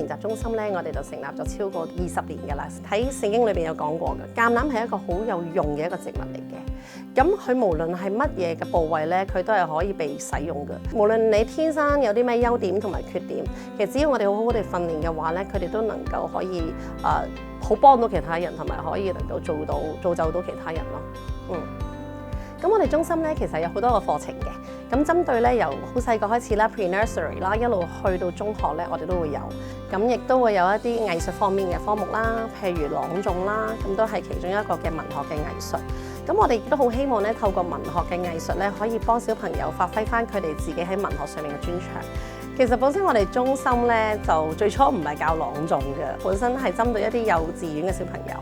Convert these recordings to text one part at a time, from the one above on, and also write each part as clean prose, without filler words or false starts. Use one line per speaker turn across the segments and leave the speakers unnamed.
研習中心咧，我哋就成立咗超過20年㗎啦。喺聖經裏邊有講過嘅，橄欖係一個好有用嘅一個植物嚟嘅。咁佢無論係乜嘢嘅部位咧，佢都係可以被使用嘅。無論你天生有啲咩優點同埋缺點，其實只要我哋好好地訓練嘅話咧，佢哋都能夠可以好幫到其他人，同埋可以能夠造就到其他人咯。咁我哋中心咧其實有好多個課程嘅。咁針對咧由好細個開始啦 ，pre-nursery 啦，一路去到中學咧，我哋都會有。咁亦都會有一啲藝術方面嘅科目啦，譬如朗誦啦，咁都係其中一個嘅文學嘅藝術。咁我哋亦都好希望咧，透過文學嘅藝術咧，可以幫小朋友發揮翻佢哋自己喺文學上面嘅專長。其實本身我哋中心咧就最初唔係教朗誦嘅，本身係針對一啲幼稚園嘅小朋友。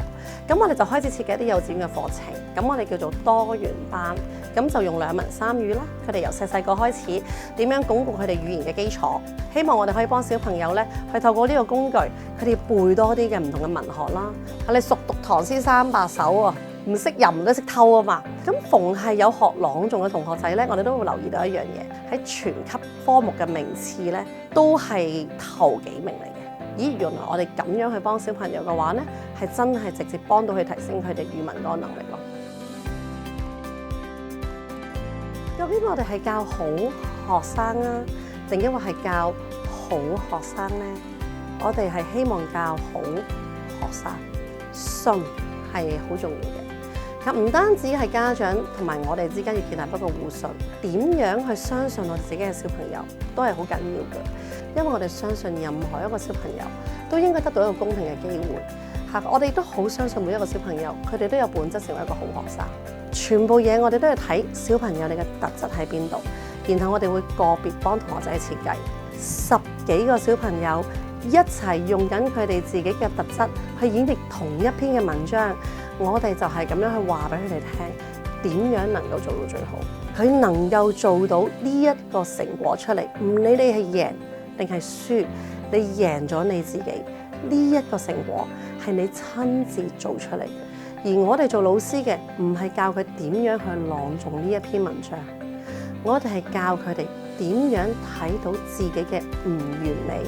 咁我哋就開始設計一啲幼稚園嘅課程，咁我哋叫做多元班，咁就用2文3語啦。佢哋由細個開始點樣鞏固佢哋語言嘅基礎，希望我哋可以幫小朋友咧去透過呢個工具，佢哋背多啲嘅唔同嘅文學啦。你熟讀唐詩300首啊，唔識吟都識偷啊嘛。咁逢係有學朗誦嘅同學仔咧，我哋都會留意到一樣嘢，喺全級科目嘅名次咧都係頭幾名嚟嘅。咦，原來我哋咁樣去幫小朋友嘅話咧，係真係直接幫到佢提升佢哋語文嗰個能力咯。究竟我哋係教好學生啊，定抑或係教好學生咧？我哋係希望教好學生，信係好重要嘅。咁唔單止係家長同埋我哋之間要建立一個互信，點樣去相信我哋自己嘅小朋友都係好緊要嘅。因為我哋相信任何一個小朋友都應該得到一個公平嘅機會。我哋都好相信每一個小朋友，佢哋都有本質成為一個好學生。全部嘢我哋都要睇小朋友你嘅特質喺邊度，然後我哋會個別幫同學仔設計10幾個小朋友一齊用緊佢哋自己嘅特質去演繹同一篇嘅文章。我哋就係咁樣去話俾佢哋聽，點樣能夠做到最好，佢能夠做到呢一個成果出嚟。唔理你係贏定係輸，你贏咗你自己，呢一個成果係你親自做出嚟嘅。而我哋做老師嘅唔係教佢點樣去朗誦呢一篇文章，我哋係教佢哋點樣睇到自己嘅唔完美，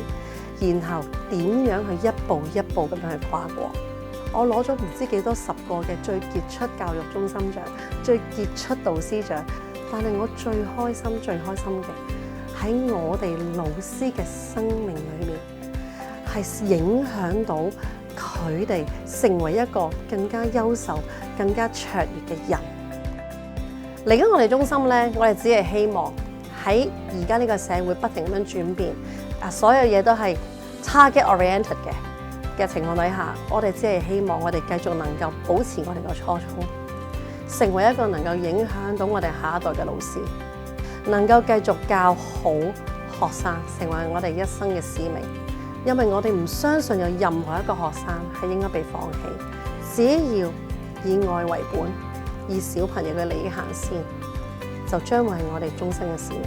然後點樣去一步一步咁樣去跨過。我攞咗唔知幾多10個嘅最傑出教育中心獎、最傑出導師獎，但係我最開心嘅喺我哋老師嘅生命裏面，係影響到佢哋成為一個更加優秀、更加卓越嘅人。嚟緊我哋中心咧，我哋只係希望喺而家呢個社會不停咁樣轉變，所有嘢都係 target oriented 嘅情況底下，我哋只係希望我哋繼續能夠保持我哋個初衷，成為一個能夠影響到我哋下一代嘅老師，能夠繼續教好學生，成為我哋一生嘅使命。因為我哋唔相信有任何一個學生係應該被放棄，只要以愛為本，以小朋友嘅利益行先，就將會係我哋終身嘅使命。